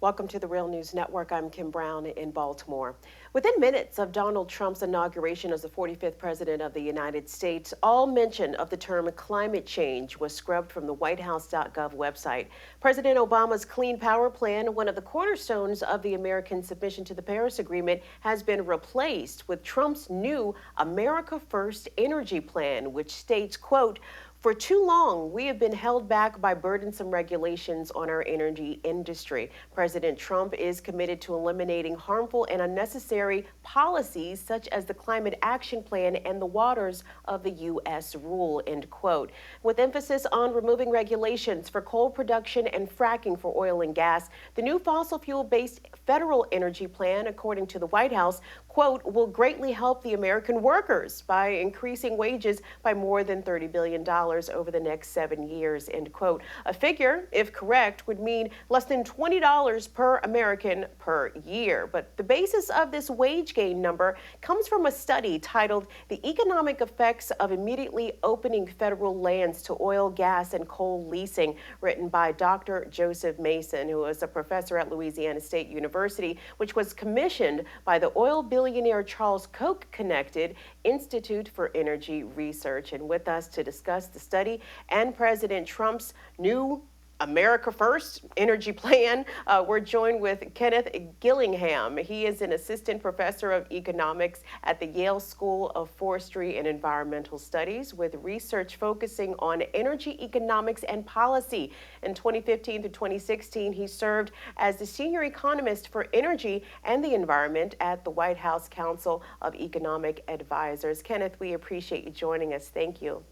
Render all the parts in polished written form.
Welcome to the Real News Network. I'm Kim Brown in Baltimore. Within minutes of Donald Trump's inauguration as the 45th President of the United States, all mention of the term climate change was scrubbed from the whitehouse.gov website. President Obama's Clean Power Plan, one of the cornerstones of the American submission to the Paris Agreement, has been replaced with Trump's new America First Energy Plan, which states, quote, "For too long, we have been held back by burdensome regulations on our energy industry. President Trump is committed to eliminating harmful and unnecessary policies such as the Climate Action Plan and the Waters of the U.S. Rule," end quote. With emphasis on removing regulations for coal production and fracking for oil and gas, the new fossil fuel-based federal energy plan, according to the White House, quote, "will greatly help the American workers by increasing wages by more than $30 billion over the next 7 years," end quote. A figure, if correct, would mean less than $20 per American per year. But the basis of this wage gain number comes from a study titled "The Economic Effects of Immediately Opening Federal Lands to Oil, Gas, and Coal Leasing," written by Dr. Joseph Mason, who is a professor at Louisiana State University, which was commissioned by the oil billionaire Charles Koch-connected Institute for Energy Research. And with us to discuss the study and President Trump's new America First Energy Plan, we're joined with Kenneth Gillingham. He is an assistant professor of economics at the Yale School of Forestry and Environmental Studies, with research focusing on energy economics and policy. In 2015 to 2016, he served as the senior economist for energy and the environment at the White House Council of Economic Advisors. Kenneth, we appreciate you joining us. Thank you.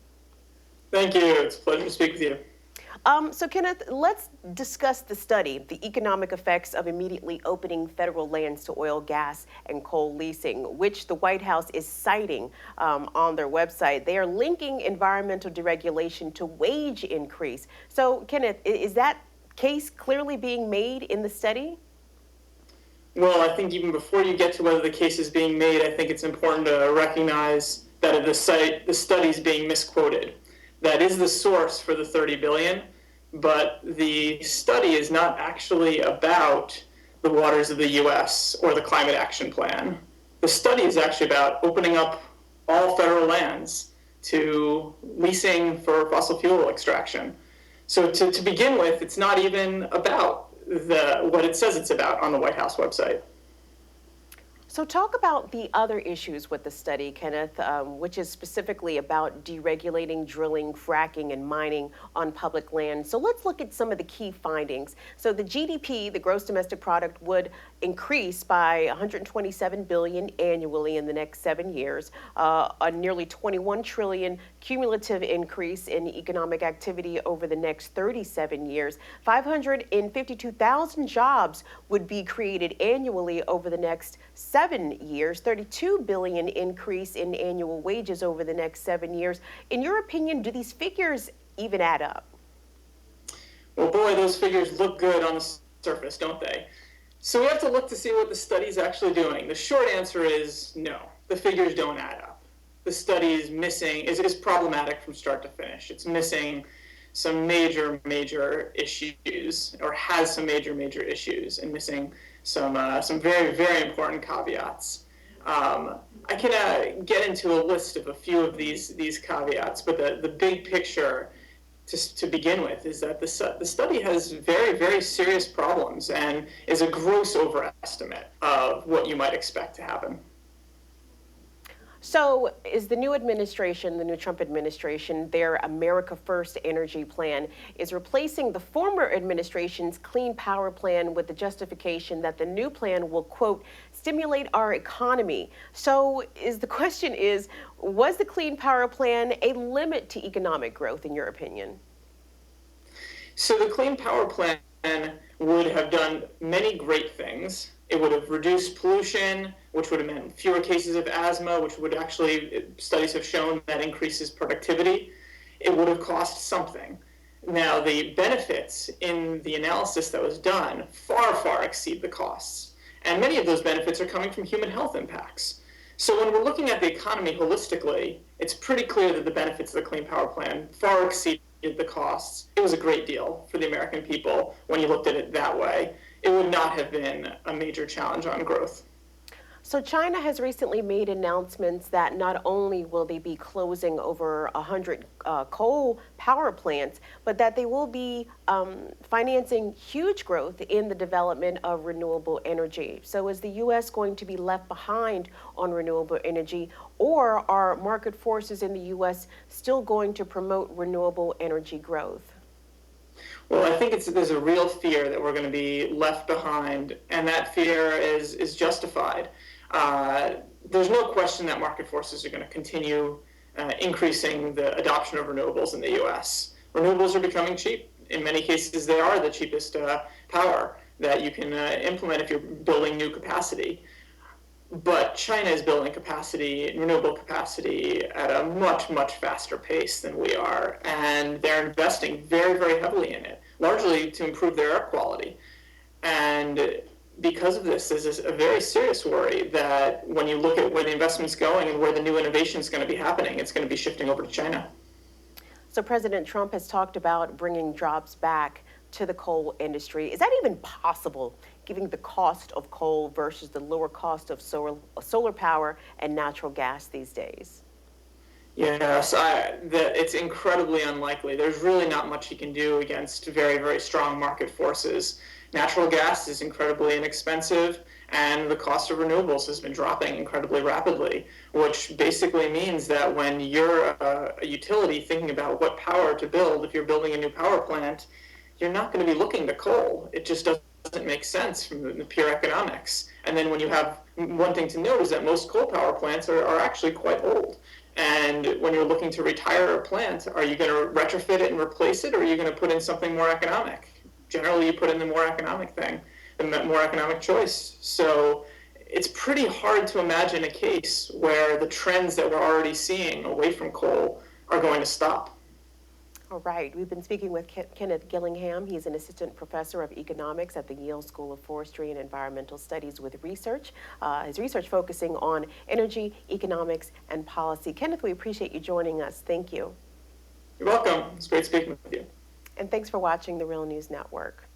Thank you. It's a pleasure to speak with you. So Kenneth, let's discuss the study, the economic effects of immediately opening federal lands to oil, gas, and coal leasing, which the White House is citing on their website. They are linking environmental deregulation to wage increase. So Kenneth, is that case clearly being made in the study? Well, I think even before you get to whether the case is being made, I think it's important to recognize that the study is being misquoted. That is the source for the $30 billion, but the study is not actually about the waters of the U.S. or the Climate Action Plan. The study is actually about opening up all federal lands to leasing for fossil fuel extraction. So to begin with, it's not even about what it says it's about on the White House website. So talk about the other issues with the study, Kenneth, which is specifically about deregulating drilling, fracking, and mining on public land. So let's look at some of the key findings. So the GDP, the gross domestic product, would increase by $127 billion annually in the next 7 years, a nearly $21 trillion cumulative increase in economic activity over the next 37 years. 552,000 jobs would be created annually over the next 7 years, 32 billion increase in annual wages over the next 7 years. In your opinion, do these figures even add up? Well, boy, those figures look good on the surface, don't they? So we have to look to see what the study's actually doing. The short answer is no, the figures don't add up. The study is missing, is problematic from start to finish. It's missing some major issues, or has some major issues, and missing some very, very important caveats. I can get into a list of a few of these caveats, but the big picture to begin with is that the study has very, very serious problems and is a gross overestimate of what you might expect to happen. So is the new administration, the new Trump administration, their America First Energy Plan is replacing the former administration's Clean Power Plan with the justification that the new plan will, quote, "stimulate our economy." So the question is, was the Clean Power Plan a limit to economic growth, in your opinion? So the Clean Power Plan would have done many great things. It would have reduced pollution, which would have meant fewer cases of asthma, which would actually, studies have shown that increases productivity. It would have cost something. Now, the benefits in the analysis that was done far exceed the costs. And many of those benefits are coming from human health impacts. So when we're looking at the economy holistically, it's pretty clear that the benefits of the Clean Power Plan far exceeded the costs. It was a great deal for the American people when you looked at it that way. it would not have been a major challenge on growth. So China has recently made announcements that not only will they be closing over 100 coal power plants, but that they will be financing huge growth in the development of renewable energy. So is the U.S. going to be left behind on renewable energy, or are market forces in the U.S. still going to promote renewable energy growth? Well, I think there's a real fear that we're going to be left behind, and that fear is justified. There's no question that market forces are going to continue increasing the adoption of renewables in the U.S. Renewables are becoming cheap. In many cases, they are the cheapest power that you can implement if you're building new capacity. But China is building capacity, renewable capacity, at a much, much faster pace than we are. And they're investing very, very heavily in it, largely to improve their air quality. And because of this, there's a very serious worry that when you look at where the investment's going and where the new innovation is going to be happening, it's going to be shifting over to China. So President Trump has talked about bringing jobs back to the coal industry. Is that even possible, given the cost of coal versus the lower cost of solar power and natural gas these days? Yes, it's incredibly unlikely. There's really not much you can do against very, very strong market forces. Natural gas is incredibly inexpensive, and the cost of renewables has been dropping incredibly rapidly, which basically means that when you're a utility thinking about what power to build, if you're building a new power plant, you're not going to be looking to coal. It just doesn't make sense from the pure economics. And then when you have, one thing to note is that most coal power plants are actually quite old. And when you're looking to retire a plant, are you going to retrofit it and replace it, or are you going to put in something more economic? Generally, you put in the more economic thing, the more economic choice. So it's pretty hard to imagine a case where the trends that we're already seeing away from coal are going to stop. All right, we've been speaking with Kenneth Gillingham. He's an assistant professor of economics at the Yale School of Forestry and Environmental Studies with research. His research focusing on energy, economics, and policy. Kenneth, we appreciate you joining us. Thank you. You're welcome. It's great speaking with you. And thanks for watching the Real News Network.